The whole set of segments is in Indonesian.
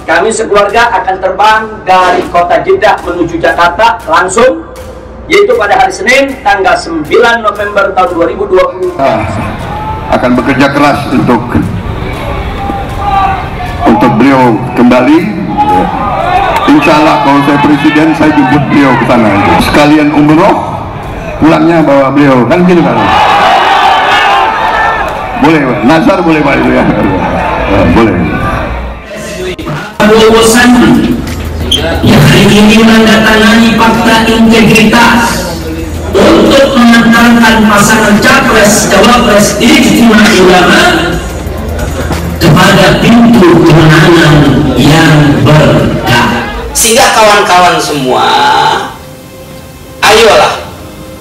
kami sekeluarga akan terbang dari kota Jeddah menuju Jakarta langsung, yaitu pada hari Senin tanggal 9 November tahun 2020. Akan bekerja keras untuk beliau kembali. Insya Allah kalau saya presiden, saya jemput beliau ke sana. Sekalian umroh, pulangnya bawa beliau, kan gitu kan? Boleh, nazar boleh Pak itu ya? Boleh. Prabowo Sandi yang hari ini menandatangani fakta integritas untuk mengantarkan pasangan capres cawapres Ijtima Ulama kepada pintu kemenangan yang berkah. Sehingga kawan-kawan semua, ayolah,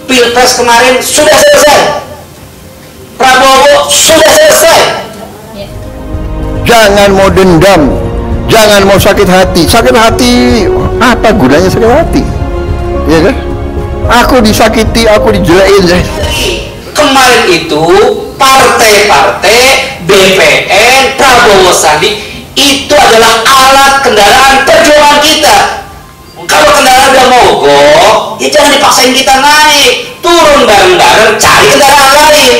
Pilpres kemarin sudah selesai, Prabowo sudah selesai. Jangan mau dendam, jangan mau sakit hati. Sakit hati, apa gunanya sakit hati? Ya kan? Aku disakiti, aku dijelekin. Kemarin itu partai-partai, BPN, Prabowo Sandi itu adalah alat kendaraan perjuangan kita. Kalau kendaraan udah mogok, ya jangan dipaksain kita naik, turun bareng-bareng, cari kendaraan lain.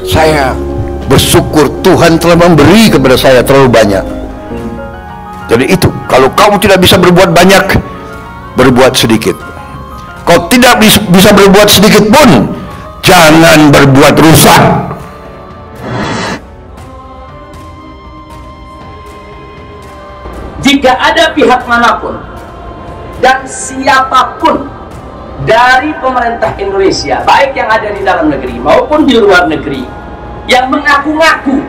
Saya bersyukur Tuhan telah memberi kepada saya terlalu banyak. Jadi itu, kalau kamu tidak bisa berbuat banyak, berbuat sedikit. Kalau tidak bisa berbuat sedikit pun, jangan berbuat rusak. Jika ada pihak manapun dan siapapun dari pemerintah Indonesia, baik yang ada di dalam negeri maupun di luar negeri, yang mengaku-ngaku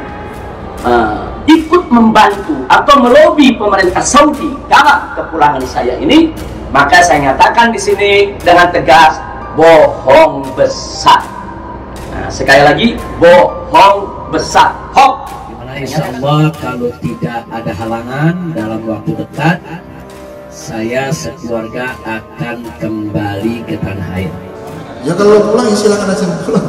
ikut membantu atau melobi pemerintah Saudi dalam kepulangan saya ini, maka saya nyatakan di sini dengan tegas, bohong besar. Nah, sekali lagi, bohong besar, hoax. Insya Allah kalau tidak ada halangan dalam waktu dekat, saya sekeluarga akan kembali ke tanah air. Ya kalau pulang ya silakan aja pulang.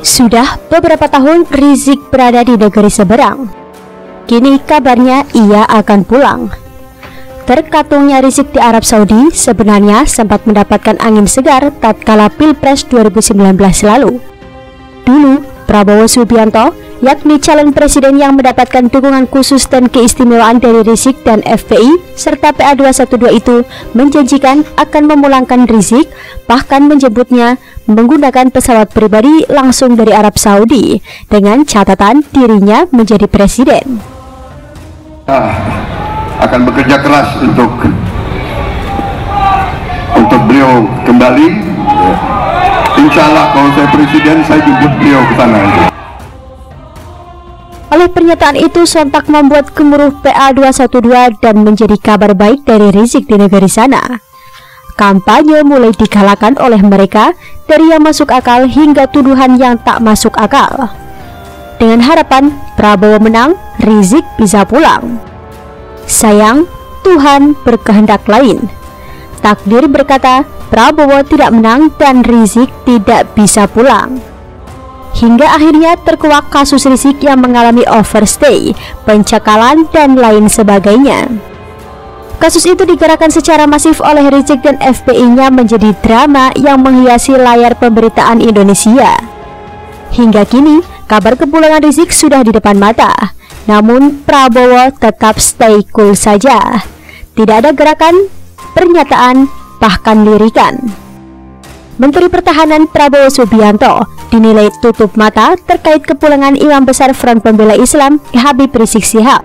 Sudah beberapa tahun Rizik berada di negeri seberang. Kini kabarnya ia akan pulang. Terkatungnya Rizik di Arab Saudi sebenarnya sempat mendapatkan angin segar tatkala Pilpres 2019 lalu. Dulu Prabowo Subianto, yakni calon presiden yang mendapatkan dukungan khusus dan keistimewaan dari Rizik dan FPI serta PA212 itu, menjanjikan akan memulangkan Rizik, bahkan menyebutnya menggunakan pesawat pribadi langsung dari Arab Saudi dengan catatan dirinya menjadi presiden. Akan bekerja keras untuk beliau kembali. Insya Allah kalau saya presiden, saya jemput beliau ke sana. Oleh pernyataan itu sontak membuat gemuruh PA212 dan menjadi kabar baik dari Rizik di negeri sana. Kampanye mulai digalakan oleh mereka, dari yang masuk akal hingga tuduhan yang tak masuk akal. Dengan harapan Prabowo menang, Rizik bisa pulang. Sayang, Tuhan berkehendak lain. Takdir berkata Prabowo tidak menang dan Rizik tidak bisa pulang. Hingga akhirnya terkuak kasus Rizik yang mengalami overstay, pencekalan, dan lain sebagainya. Kasus itu digerakkan secara masif oleh Rizik dan FPI-nya menjadi drama yang menghiasi layar pemberitaan Indonesia. Hingga kini, kabar kepulangan Rizik sudah di depan mata. Namun Prabowo tetap stay cool saja. Tidak ada gerakan, pernyataan, bahkan lirikan. Menteri Pertahanan Prabowo Subianto dinilai tutup mata terkait kepulangan Imam Besar Front Pembela Islam Habib Rizik Syihab.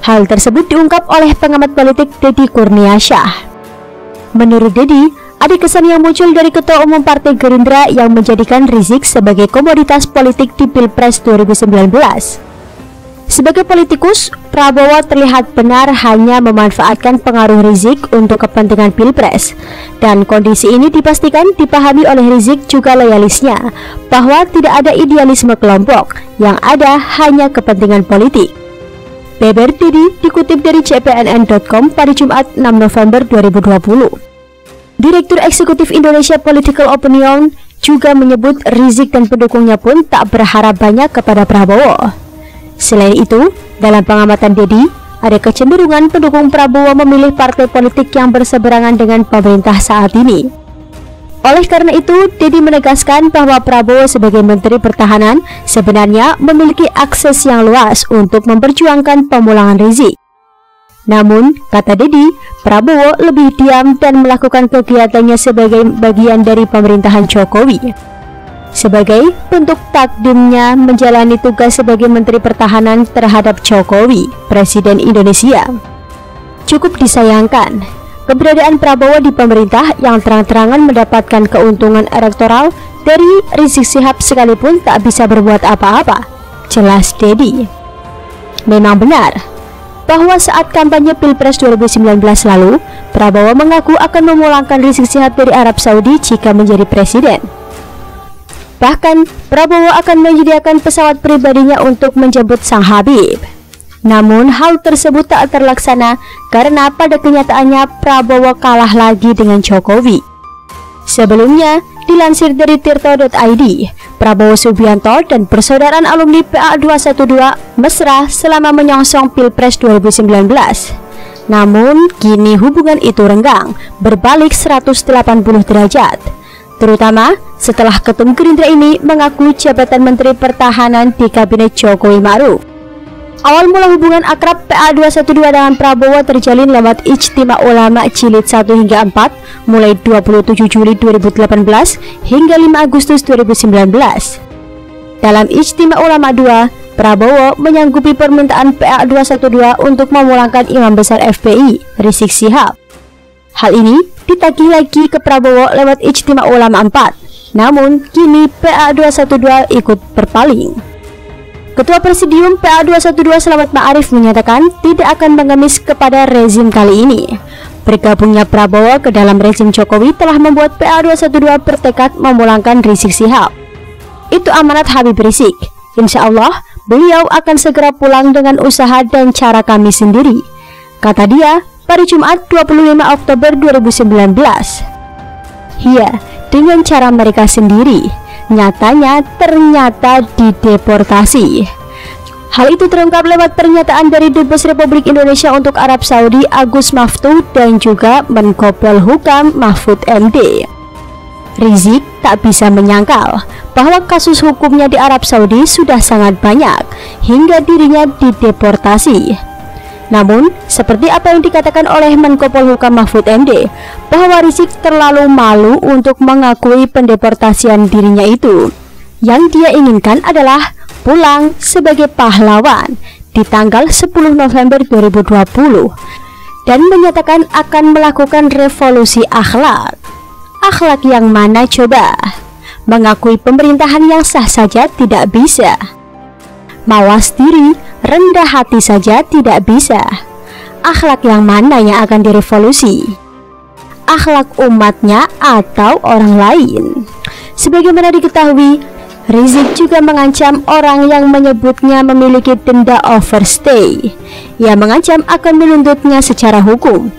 Hal tersebut diungkap oleh pengamat politik Deddy Kurniasyah. Menurut Deddy, ada kesan yang muncul dari Ketua Umum Partai Gerindra yang menjadikan Rizik sebagai komoditas politik di Pilpres 2019. Sebagai politikus, Prabowo terlihat benar hanya memanfaatkan pengaruh Rizik untuk kepentingan Pilpres. Dan kondisi ini dipastikan dipahami oleh Rizik juga loyalisnya, bahwa tidak ada idealisme kelompok, yang ada hanya kepentingan politik. Beber Deddy dikutip dari cpnn.com pada Jumat 6 November 2020. Direktur Eksekutif Indonesia Political Opinion juga menyebut Rizik dan pendukungnya pun tak berharap banyak kepada Prabowo. Selain itu, dalam pengamatan Deddy, ada kecenderungan pendukung Prabowo memilih partai politik yang berseberangan dengan pemerintah saat ini. Oleh karena itu, Dedi menegaskan bahwa Prabowo sebagai Menteri Pertahanan sebenarnya memiliki akses yang luas untuk memperjuangkan pemulangan Rizik. Namun, kata Dedi, Prabowo lebih diam dan melakukan kegiatannya sebagai bagian dari pemerintahan Jokowi. Sebagai bentuk takdimnya menjalani tugas sebagai Menteri Pertahanan terhadap Jokowi, Presiden Indonesia. Cukup disayangkan, keberadaan Prabowo di pemerintah yang terang-terangan mendapatkan keuntungan elektoral dari Rizik Syihab sekalipun tak bisa berbuat apa-apa, jelas Dedi. Memang benar bahwa saat kampanye Pilpres 2019 lalu, Prabowo mengaku akan memulangkan Rizik Syihab dari Arab Saudi jika menjadi presiden. Bahkan, Prabowo akan menyediakan pesawat pribadinya untuk menjemput sang Habib. Namun, hal tersebut tak terlaksana karena pada kenyataannya Prabowo kalah lagi dengan Jokowi. Sebelumnya, dilansir dari tirto.id, Prabowo Subianto dan persaudaraan alumni PA 212 mesra selama menyongsong Pilpres 2019. Namun, kini hubungan itu renggang, berbalik 180 derajat. Terutama setelah Ketum Gerindra ini mengaku jabatan Menteri Pertahanan di Kabinet Jokowi Ma'ruf. Awal mula hubungan akrab PA 212 dengan Prabowo terjalin lewat Ijtima Ulama Jilid 1 hingga 4 mulai 27 Juli 2018 hingga 5 Agustus 2019. Dalam Ijtima Ulama 2, Prabowo menyanggupi permintaan PA 212 untuk memulangkan Imam Besar FPI, Rizik Syihab. Hal ini ditagih lagi ke Prabowo lewat Ijtima Ulama 4. Namun, kini PA 212 ikut berpaling. Ketua Presidium PA 212 Slamet Ma'arif menyatakan tidak akan mengemis kepada rezim kali ini. Bergabungnya Prabowo ke dalam rezim Jokowi telah membuat PA 212 bertekad memulangkan Rizik Syihab. Itu amanat Habib Rizik. Insya Allah, beliau akan segera pulang dengan usaha dan cara kami sendiri, kata dia pada Jumat 25 Oktober 2019. Iya, dengan cara mereka sendiri, nyatanya ternyata dideportasi. Hal itu terungkap lewat pernyataan dari Dubes Republik Indonesia untuk Arab Saudi Agus Maftuh dan juga Menko Polhukam Mahfud MD. Rizik tak bisa menyangkal bahwa kasus hukumnya di Arab Saudi sudah sangat banyak hingga dirinya dideportasi. Namun, seperti apa yang dikatakan oleh Menko Polhukam Mahfud MD, bahwa Rizik terlalu malu untuk mengakui pendeportasian dirinya itu. Yang dia inginkan adalah pulang sebagai pahlawan di tanggal 10 November 2020 dan menyatakan akan melakukan revolusi akhlak. Akhlak yang mana coba? Mengakui pemerintahan yang sah saja tidak bisa. Mawas diri, rendah hati saja tidak bisa. Akhlak yang mana yang akan direvolusi? Akhlak umatnya atau orang lain? Sebagaimana diketahui, Rizik juga mengancam orang yang menyebutnya memiliki denda overstay. Ia mengancam akan menuntutnya secara hukum.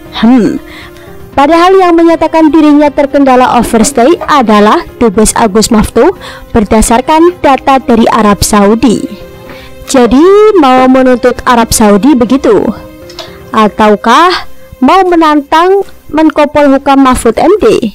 Padahal yang menyatakan dirinya terkendala overstay adalah Dubes Agus Maftuh berdasarkan data dari Arab Saudi. Jadi mau menuntut Arab Saudi begitu? Ataukah mau menantang Menko Polhukam Mahfud MD?